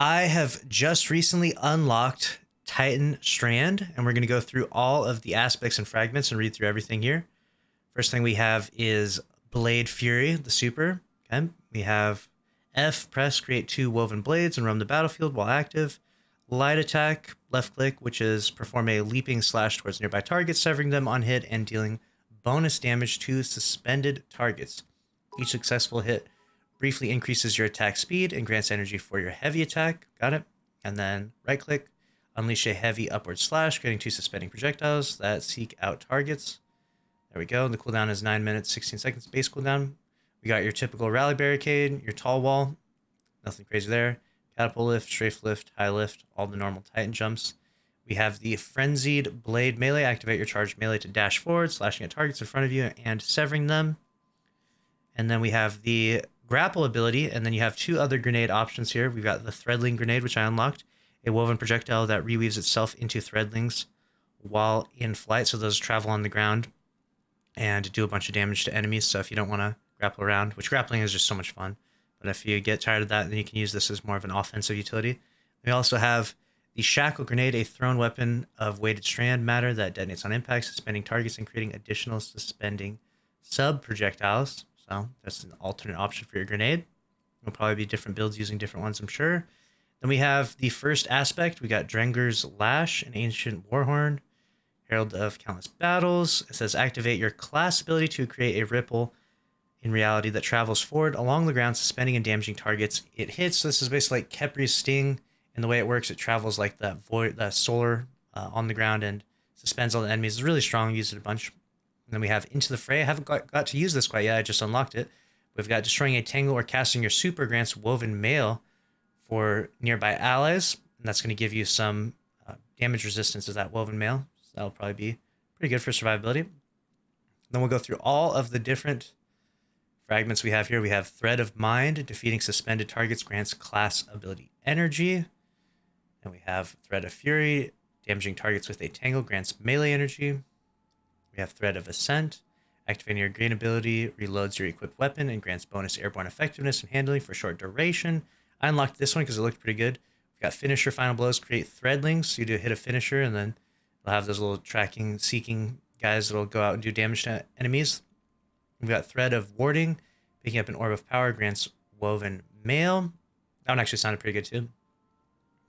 I have just recently unlocked Titan Strand, and we're going to go through all of the aspects and fragments and read through everything here. First thing we have is Blade Fury, the super. Okay. We have F, press, create 2 woven blades and roam the battlefield while active. Light attack, left click, which is perform a leaping slash towards nearby targets, severing them on hit and dealing bonus damage to suspended targets. Each successful hit briefly increases your attack speed and grants energy for your heavy attack. Got it? And then right click, unleash a heavy upward slash, creating 2 suspending projectiles that seek out targets. There we go. The cooldown is 9 minutes, 16 seconds base cooldown. We got your typical rally barricade, your tall wall. Nothing crazy there. Catapult lift, strafe lift, high lift, all the normal Titan jumps. We have the Frenzied Blade melee. Activate your charged melee to dash forward, slashing at targets in front of you and severing them. And then we have the Grapple ability, and then you have 2 other grenade options here. We've got the Threadling grenade, which I unlocked. A woven projectile that reweaves itself into threadlings while in flight, so those travel on the ground and do a bunch of damage to enemies. So if you don't want to grapple around, which grappling is just so much fun, but if you get tired of that, then you can use this as more of an offensive utility. We also have the Shackle Grenade, a thrown weapon of weighted strand matter that detonates on impact, suspending targets and creating additional suspending sub-projectiles. So that's an alternate option for your grenade. There'll probably be different builds using different ones, I'm sure. Then we have the first aspect. We got Drenger's Lash, an ancient warhorn, Herald of Countless Battles. It says activate your class ability to create a ripple in reality that travels forward along the ground, suspending and damaging targets it hits. So this is basically like Kepri's Sting. And the way it works, it travels like that void, that solar on the ground and suspends all the enemies. It's really strong. Use it a bunch. And then we have Into the Fray. I haven't got to use this quite yet. I just unlocked it. We've got Destroying a Tangle or casting your super grants Woven Mail for nearby allies. And that's going to give you some damage resistance to that Woven Mail. So that'll probably be pretty good for survivability. Then we'll go through all of the different fragments we have here. We have Thread of Mind. Defeating suspended targets grants class ability energy. And we have Thread of Fury. Damaging targets with a tangle grants melee energy. We have Thread of Ascent. Activating your green ability reloads your equipped weapon and grants bonus airborne effectiveness and handling for short duration. I unlocked this one because it looked pretty good. We've got Finisher Final Blows. Create threadlings. So you do hit a finisher and then they'll have those little tracking, seeking guys that'll go out and do damage to enemies. We've got Thread of Warding. Picking up an Orb of Power grants Woven Mail. That one actually sounded pretty good too.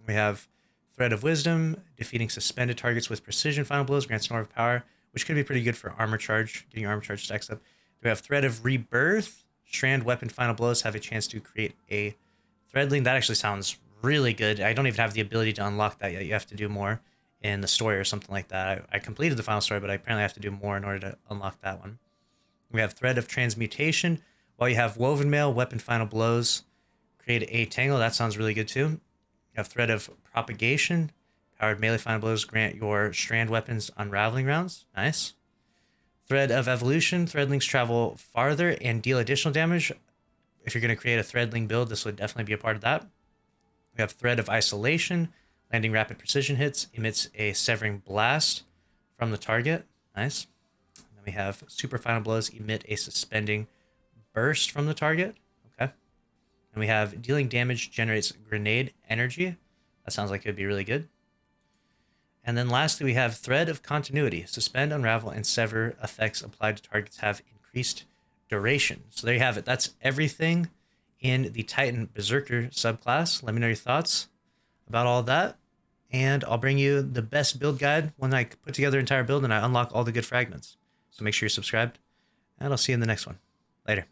We have Thread of Wisdom. Defeating suspended targets with precision final blows grants an Orb of Power, which could be pretty good for armor charge, getting your armor charge stacks up. We have Thread of Rebirth. Strand weapon final blows have a chance to create a threadling. That actually sounds really good. I don't even have the ability to unlock that yet. You have to do more in the story or something like that. I completed the final story, but I apparently have to do more in order to unlock that one. We have Thread of Transmutation. While you have Woven Mail, weapon final blows create a tangle. That sounds really good too. You have Thread of Propagation. Powered melee final blows grant your strand weapons unraveling rounds. Nice. Thread of Evolution. Threadlings travel farther and deal additional damage. If you're going to create a threadling build, this would definitely be a part of that. We have Thread of Isolation. Landing rapid precision hits. Emits a severing blast from the target. Nice. And then we have Super Final Blows. Emit a suspending burst from the target. Okay. And we have Dealing Damage generates grenade energy. That sounds like it would be really good. And then lastly, we have Thread of Continuity. Suspend, unravel, and sever effects applied to targets have increased duration. So there you have it. That's everything in the Titan Berserker subclass. Let me know your thoughts about all of that. And I'll bring you the best build guide when I put together an entire build and I unlock all the good fragments. So make sure you're subscribed. And I'll see you in the next one. Later.